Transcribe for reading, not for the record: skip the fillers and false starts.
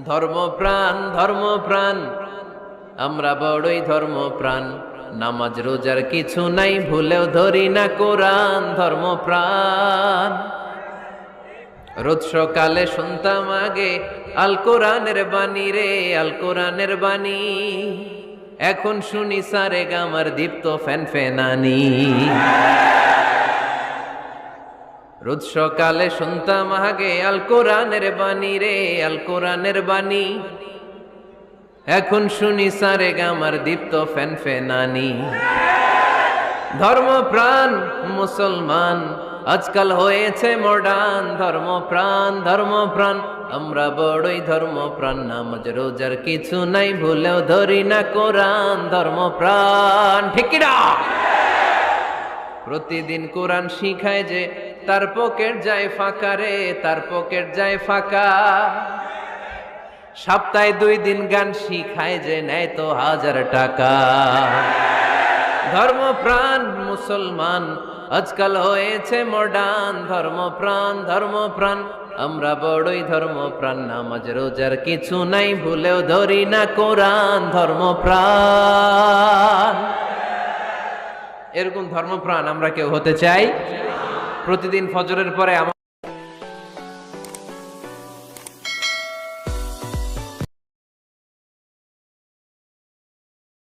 ধর্মপ্রাণ ধর্মপ্রাণ আমরা বড়ই ধর্মপ্রাণ। নামাজ রোজার কিছু নাই, ভুলেও ধরি না কোরআন। ধর্মপ্রাণ রোজ সকালে শুনতাম আগে আল কোরআনের বাণী রে, আল কোরআনের বাণী। এখন শুনি সারে গামার দীপ্ত ফ্যান ফেনানি। রোজ সকালে শুনতাম আগে আল কোরআনের বাণী রে, আল কোরআনের বাণী। এখন শুনি সারে গামার দীপ্ত ফ্যান ফেনানি। ধর্মপ্রাণ মুসলমান আজকাল হয়েছে মডার্ন। ধর্মপ্রাণ ধর্মপ্রাণ আমরা বড়ই ধর্মপ্রাণ। নামাজ রোজার কিছু নাই, ভুলেও ধরি না কোরআন। ধর্মপ্রাণ ঠিক কি না? প্রতিদিন কোরআন শিখায় যে তার পকেট যায় ফাঁকা রে, তার পকেট যায় ফাঁকা। সপ্তাহে 2 দিন গান শিখায় যে নেয় তো 1000 টাকা। ধর্মপ্রাণ মুসলমান আজকাল হয়েছে মডার্ন। ধর্মপ্রাণ ধর্মপ্রাণ আমরা বড়ই ধর্মপ্রাণ। নামাজ রোজার কিছু নাই, ভুলেও ধরি না কোরআন। ধর্মপ্রাণ এরকম ধর্মপ্রাণ আমরা কেউ হতে চাই। প্রতিদিন ফজরের পরে